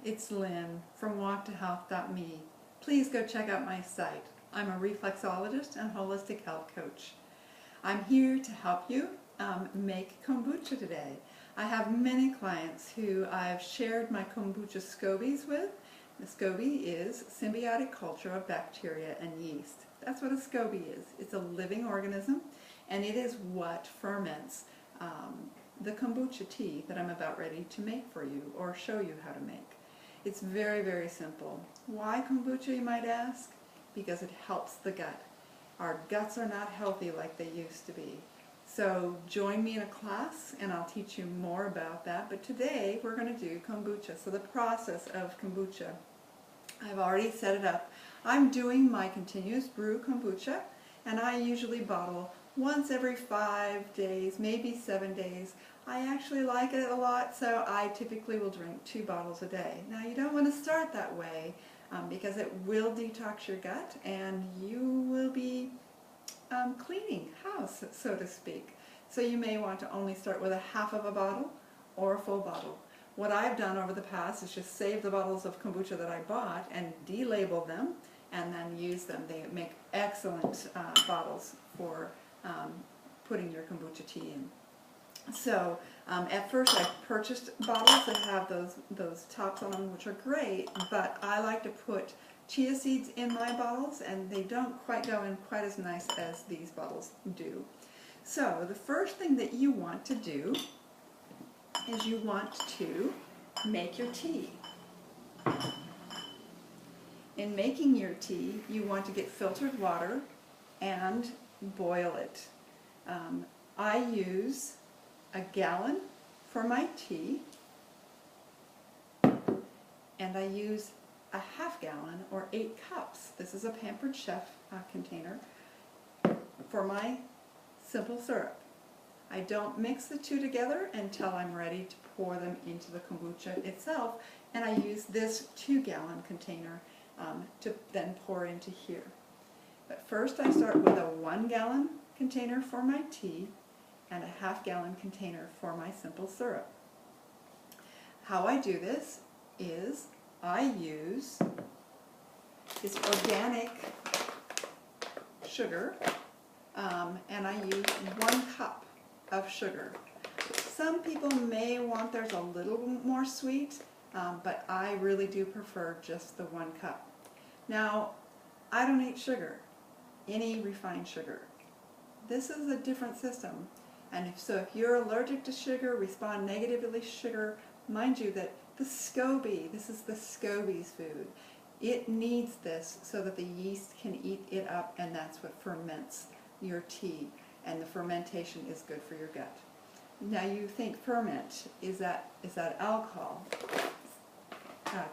it's Lynn from walktohealth.me. Please go check out my site. I'm a reflexologist and holistic health coach. I'm here to help you make kombucha today. I have many clients who I've shared my kombucha scobies with. The SCOBY is symbiotic culture of bacteria and yeast. That's what a SCOBY is. It's a living organism, and it is what ferments the kombucha tea that I'm about ready to make for you or show you how to make. It's very, very simple. Why kombucha, you might ask? Because it helps the gut. Our guts are not healthy like they used to be. So join me in a class and I'll teach you more about that. But today we're going to do kombucha. So the process of kombucha, I've already set it up. I'm doing my continuous brew kombucha, and I usually bottle once every 5 days, maybe 7 days. I actually like it a lot, so I typically will drink 2 bottles a day. Now you don't want to start that way because it will detox your gut and you will be cleaning house, so to speak. So you may want to only start with a half of a bottle or a full bottle. What I've done over the past is just save the bottles of kombucha that I bought and delabel them and then use them. They make excellent bottles for putting your kombucha tea in. So at first I purchased bottles that have those tops on them, which are great, but I like to put chia seeds in my bottles, and they don't quite go in quite as nice as these bottles do. So the first thing that you want to do is you want to make your tea. In making your tea, you want to get filtered water and boil it. I use a gallon for my tea, and I use a half gallon or 8 cups. This is a Pampered Chef container for my simple syrup. I don't mix the two together until I'm ready to pour them into the kombucha itself, and I use this 2-gallon container to then pour into here. But first I start with a 1-gallon container for my tea and a half-gallon container for my simple syrup. How I do this is I use this organic sugar, and I use 1 cup of sugar. Some people may want theirs a little more sweet, but I really do prefer just the 1 cup. Now, I don't eat sugar, any refined sugar. This is a different system, and if you're allergic to sugar, respond negatively to sugar, mind you that the SCOBY, this is the SCOBY's food. It needs this so that the yeast can eat it up, and that's what ferments your tea, and the fermentation is good for your gut. Now you think ferment, is that alcohol?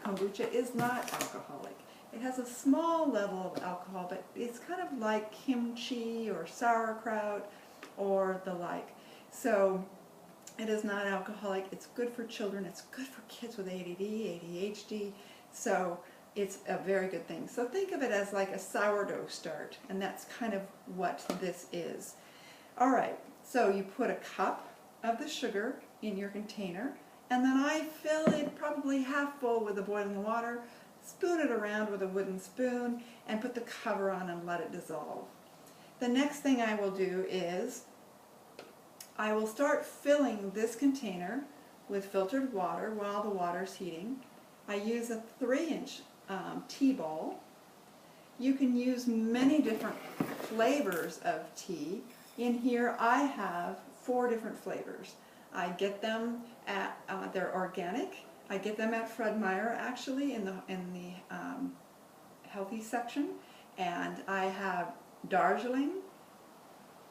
Kombucha is not alcoholic. It has a small level of alcohol, but it's kind of like kimchi or sauerkraut or the like. So it is not alcoholic. It's good for children. It's good for kids with ADD, ADHD. So it's a very good thing. So think of it as like a sourdough start, and that's kind of what this is. All right, so you put a cup of the sugar in your container, and then I fill it probably half full with the boiling water, spoon it around with a wooden spoon, and put the cover on and let it dissolve. The next thing I will do is I will start filling this container with filtered water while the water is heating. I use a 3-inch tea bowl. You can use many different flavors of tea. In here I have 4 different flavors. I get them at, they're organic. I get them at Fred Meyer actually in the healthy section, and I have Darjeeling,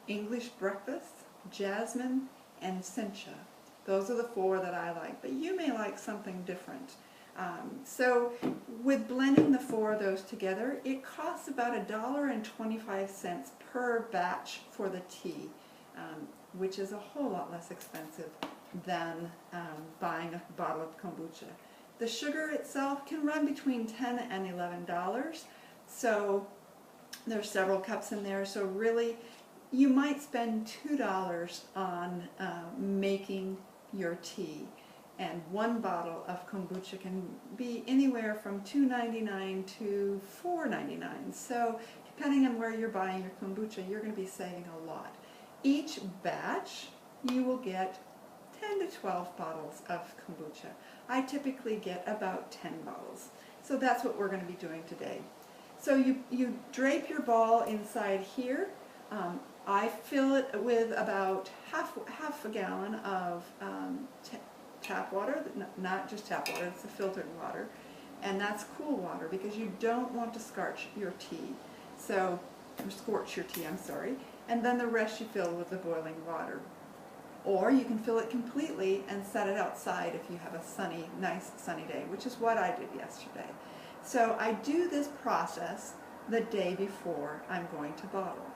English breakfast, jasmine, and sencha. Those are the 4 that I like, but you may like something different. So with blending the 4 of those together, it costs about $1.25 per batch for the tea, which is a whole lot less expensive than buying a bottle of kombucha. The sugar itself can run between $10 and $11, so there's several cups in there, so really you might spend $2 on making your tea. And one bottle of kombucha can be anywhere from $2.99 to $4.99. So depending on where you're buying your kombucha, you're going to be saving a lot. Each batch, you will get 10 to 12 bottles of kombucha. I typically get about 10 bottles. So that's what we're going to be doing today. So you drape your ball inside here. I fill it with about half a gallon of tap water, not just tap water, it's the filtered water, and that's cool water because you don't want to scorch your tea. So, or scorch your tea, I'm sorry. And then the rest you fill with the boiling water. Or you can fill it completely and set it outside if you have a nice sunny day, which is what I did yesterday. So I do this process the day before I'm going to bottle.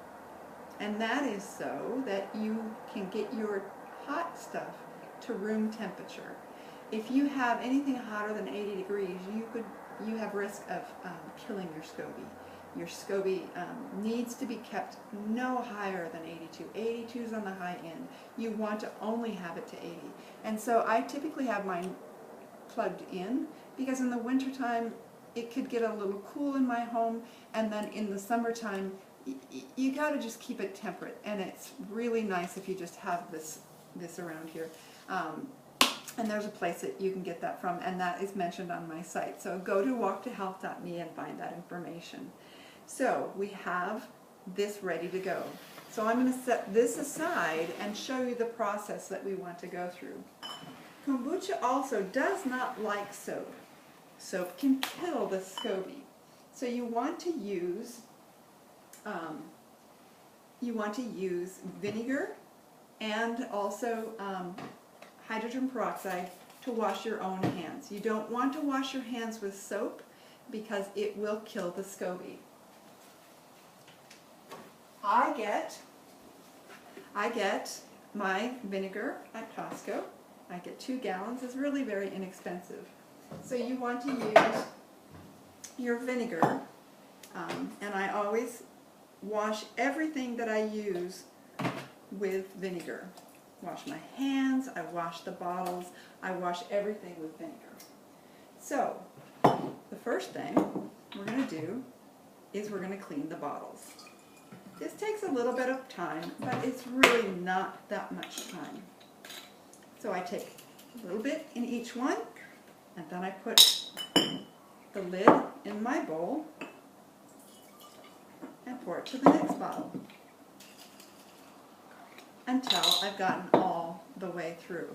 And that is so that you can get your hot stuff to room temperature. If you have anything hotter than 80 degrees, you have risk of killing your SCOBY. Your SCOBY needs to be kept no higher than 82. 82 is on the high end. You want to only have it to 80. And so I typically have mine plugged in because in the wintertime it could get a little cool in my home, and then in the summertime you got to just keep it temperate, and it's really nice if you just have this around here. And there's a place that you can get that from, and that is mentioned on my site. So go to walktohealth.me and find that information. So we have this ready to go. So I'm going to set this aside and show you the process that we want to go through. Kombucha also does not like soap. Soap can kill the SCOBY. So you want to use vinegar and also hydrogen peroxide to wash your own hands. You don't want to wash your hands with soap because it will kill the SCOBY. I get my vinegar at Costco. I get 2 gallons. It's really very inexpensive. So you want to use your vinegar, and I always wash everything that I use with vinegar. Wash my hands, I wash the bottles, I wash everything with vinegar. So, the first thing we're going to do is we're going to clean the bottles. This takes a little bit of time, but it's really not that much time. So I take a little bit in each one, and then I put the lid in my bowl and pour it to the next bottle until I've gotten all the way through.